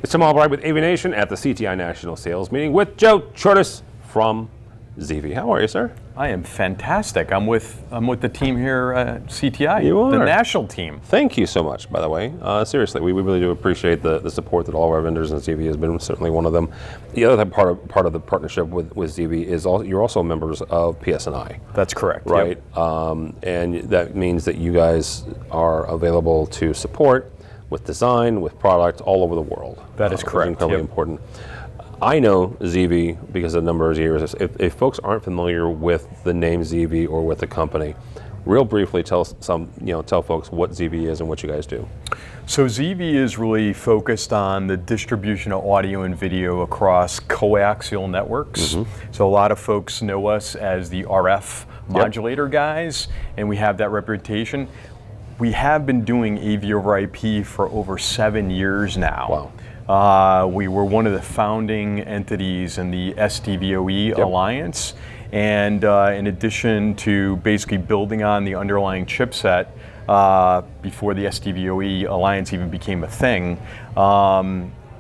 It's Tim Albright with AVNation at the CTI National Sales Meeting with Joe Chordas from ZeeVee. How are you, sir? I am fantastic. I'm with the team here at CTI. You are. The national team. Thank you so much, by the way. Seriously, we really do appreciate the support that all of our vendors, and ZeeVee has been certainly one of them. The other part of the partnership with ZeeVee is you're also members of PSNI. That's correct. Right? Yep. And that means that you guys are available to support with design, with product all over the world. That is correct. Incredibly important. I know ZeeVee because of a number of years. If folks aren't familiar with the name ZeeVee or with the company, real briefly tell folks what ZeeVee is and what you guys do. So ZeeVee is really focused on the distribution of audio and video across coaxial networks. Mm-hmm. So a lot of folks know us as the RF modulator guys, and we have that reputation. We have been doing AV over IP for over 7 years now. Wow. We were one of the founding entities in the SDVoE Alliance, and in addition to basically building on the underlying chipset before the SDVoE Alliance even became a thing,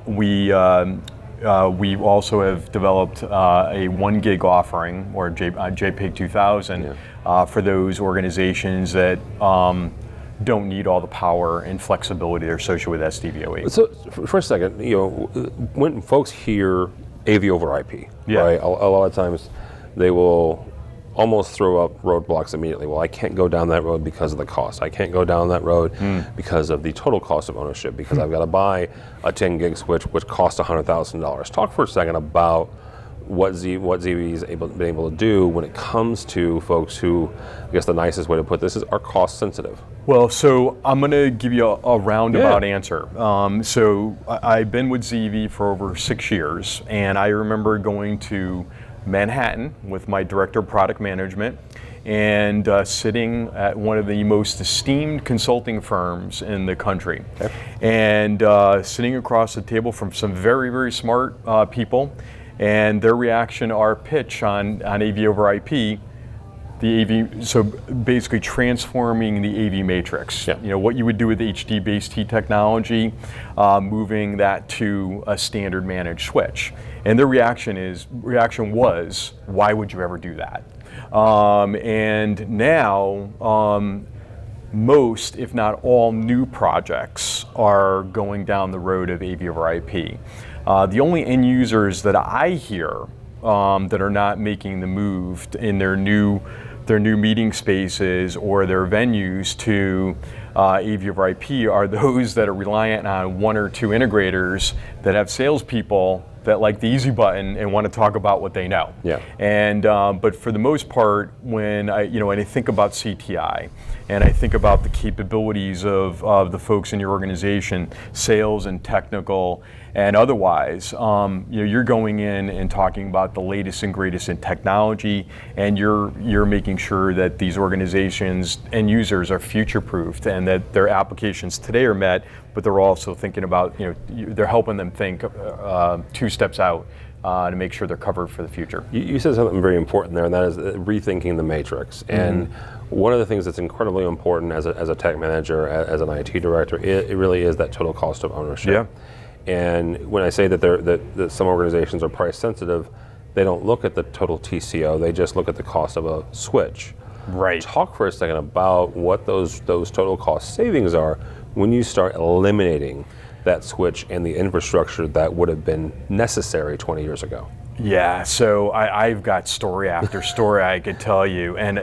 we also have developed a 1 gig offering, or JPEG 2000, for those organizations that don't need all the power and flexibility that are associated with SDVoE. So for a second, when folks hear AV over IP, right? A lot of times they will almost throw up roadblocks immediately. Well, I can't go down that road because of the cost. I can't go down that road because of the total cost of ownership, because I've got to buy a 10 gig switch which costs $100,000. Talk for a second about what ZeeVee's been able to do when it comes to folks who, I guess the nicest way to put this is, are cost sensitive. Well, so I'm going to give you a roundabout answer. So I've been with ZeeVee for over 6 years, and I remember going to Manhattan with my director of product management and sitting at one of the most esteemed consulting firms in the country, and sitting across the table from some very, very smart people, and their reaction to our pitch on AV over IP, so basically transforming the AV matrix. What you would do with HD-based T technology, moving that to a standard managed switch. And their reaction was, why would you ever do that? And now, most, if not all, new projects are going down the road of AV over IP. The only end users that I hear that are not making the move in their new meeting spaces or their venues to AV over IP are those that are reliant on 1 or 2 integrators that have salespeople that like the easy button and want to talk about what they know. And but for the most part, when I think about CTI and I think about the capabilities of the folks in your organization, sales and technical and otherwise, you're going in and talking about the latest and greatest in technology, and you're making sure that these organizations and users are future-proofed and that their applications today are met, but they're also thinking about, they're helping them think 2 steps out to make sure they're covered for the future. You said something very important there, and that is rethinking the matrix. And one of the things that's incredibly important as a tech manager, as an IT director, it really is that total cost of ownership. And when I say that some organizations are price sensitive, they don't look at the total TCO, they just look at the cost of a switch. Right. Talk for a second about what those total cost savings are when you start eliminating that switch and the infrastructure that would have been necessary 20 years ago. Yeah, so I've got story after story I could tell you. And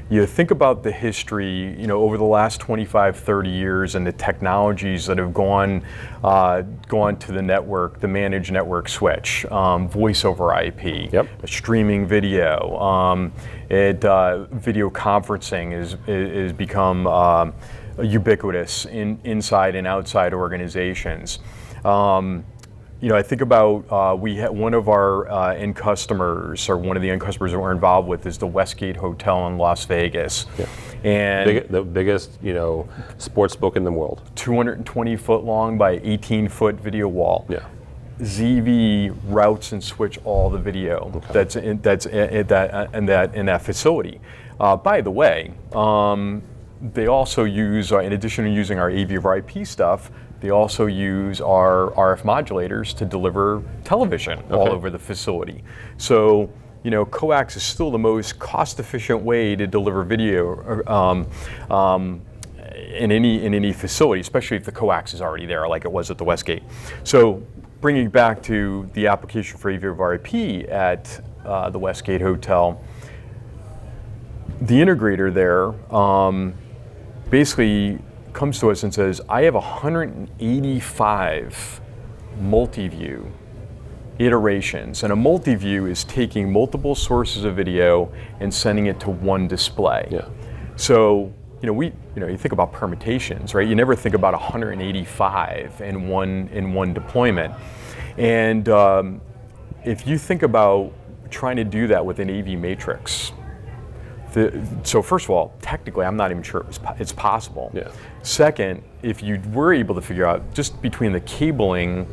you think about the history, over the last 25, 30 years and the technologies that have gone to the network, the managed network switch, voice over IP, streaming video, video conferencing is become ubiquitous inside and outside organizations. I think about we had one of our end customers, or one of the end customers that we're involved with, is the Westgate Hotel in Las Vegas, and the biggest sports book in the world. 220 foot long by 18 foot video wall. ZeeVee routes and switch all the video that's in that facility. By the way, they also use, in addition to using our AV over IP stuff, they also use our RF modulators to deliver television all over the facility. So, you know, coax is still the most cost-efficient way to deliver video in any facility, especially if the coax is already there, like it was at the Westgate. So, bringing back to the application for AV over IP at the Westgate Hotel, the integrator there basically comes to us and says, I have 185 multi-view iterations, and a multi-view is taking multiple sources of video and sending it to one display. Yeah. So, you think about permutations, right? You never think about 185 in one deployment. And if you think about trying to do that with an AV matrix, so first of all, technically, I'm not even sure it's possible. Yeah. Second, if you were able to figure out just between the cabling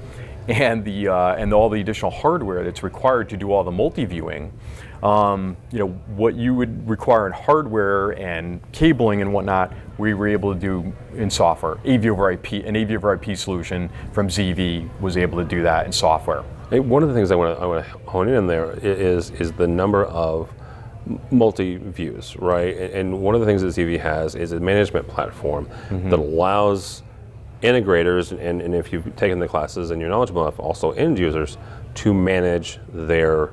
and all the additional hardware that's required to do all the multi-viewing, what you would require in hardware and cabling and whatnot, we were able to do in software. AV over IP, an AV over IP solution from ZeeVee was able to do that in software. Hey, one of the things I want to hone in there is the number of multi-views, right? And one of the things that ZeeVee has is a management platform that allows integrators, and if you've taken the classes and you're knowledgeable enough, also end users, to manage their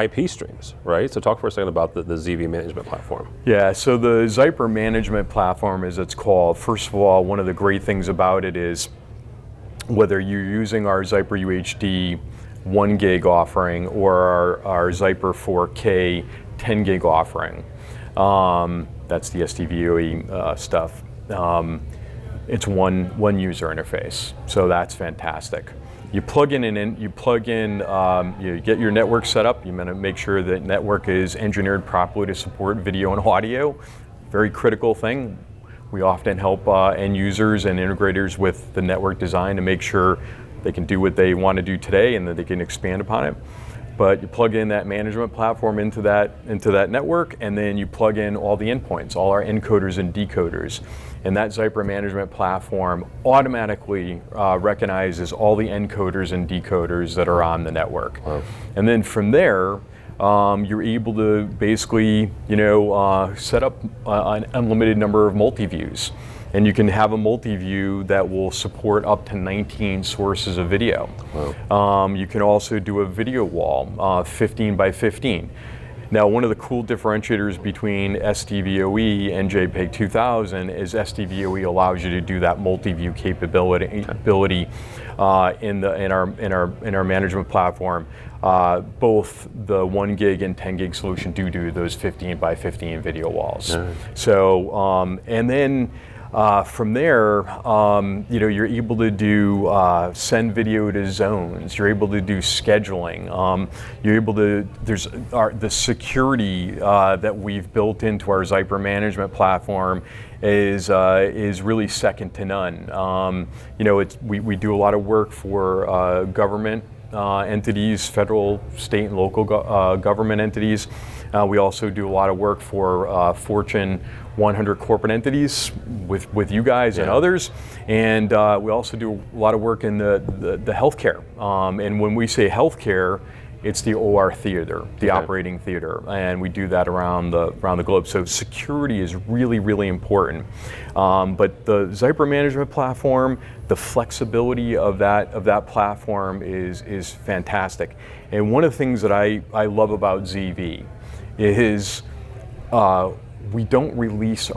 IP streams, right? So talk for a second about the ZeeVee management platform. Yeah, so the Zyper management platform, as it's called, first of all, one of the great things about it is whether you're using our Zyper UHD 1 gig offering or our Zyper 4K 10 gig offering, that's the SDVoE stuff. It's one user interface, so that's fantastic. You plug in, you get your network set up. You want to make sure that network is engineered properly to support video and audio. Very critical thing. We often help end users and integrators with the network design to make sure they can do what they want to do today and that they can expand upon it. But you plug in that management platform into that network, and then you plug in all the endpoints, all our encoders and decoders. And that Zyper management platform automatically recognizes all the encoders and decoders that are on the network. Wow. And then from there, you're able to basically, set up an unlimited number of multi-views. And you can have a multi-view that will support up to 19 sources of video. Wow. You can also do a video wall, 15 by 15. Now, one of the cool differentiators between SDVoE and JPEG 2000 is SDVoE allows you to do that multi-view capability in our management platform. Both the 1 gig and 10 gig solution do those 15 by 15 video walls. Right. So, and then from there, you're able to do send video to zones. You're able to do scheduling. You're able to. There's the security that we've built into our Zyper management platform is really second to none. We do a lot of work for government entities, federal, state, and local government entities. We also do a lot of work for Fortune 100 corporate entities with you guys and others, and we also do a lot of work in the healthcare. And when we say healthcare, it's the OR theater, the operating theater, and we do that around the globe. So security is really, really important. But the Zyper management platform, the flexibility of that platform is fantastic. And one of the things that I love about ZeeVee is we don't release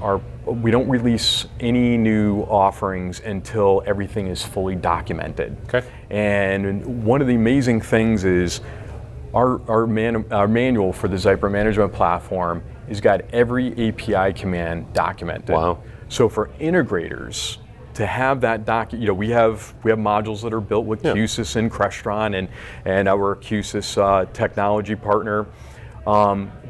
any new offerings until everything is fully documented. Okay. And one of the amazing things is our manual for the Zyper management platform has got every API command documented. Wow. So for integrators to have that we have modules that are built with QSYS and Crestron and our QSYS technology partner.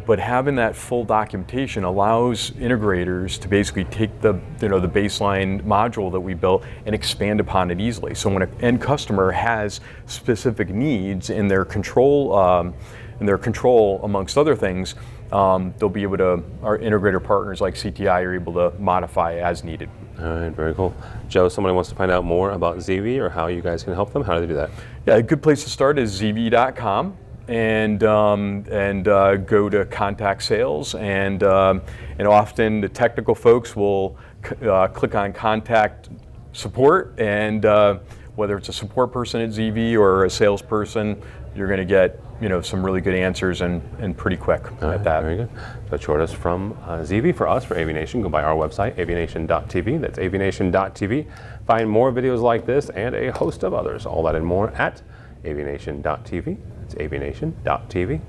But having that full documentation allows integrators to basically take the baseline module that we built and expand upon it easily. So when an end customer has specific needs in their control and their control, amongst other things, they'll be able to, our integrator partners like CTI are able to modify as needed. All right, very cool. Joe, somebody wants to find out more about ZeeVee or how you guys can help them. How do they do that? Yeah, a good place to start is ZeeVee.com. And go to contact sales, and often the technical folks will click on contact support, and whether it's a support person at ZeeVee or a salesperson, you're going to get some really good answers and pretty quick at that. Very good. So Chordas from ZeeVee for us, for AVNation. Go by our website, avnation.tv. That's avnation.tv. Find more videos like this and a host of others. All that and more at avnation.tv. It's avnation.tv.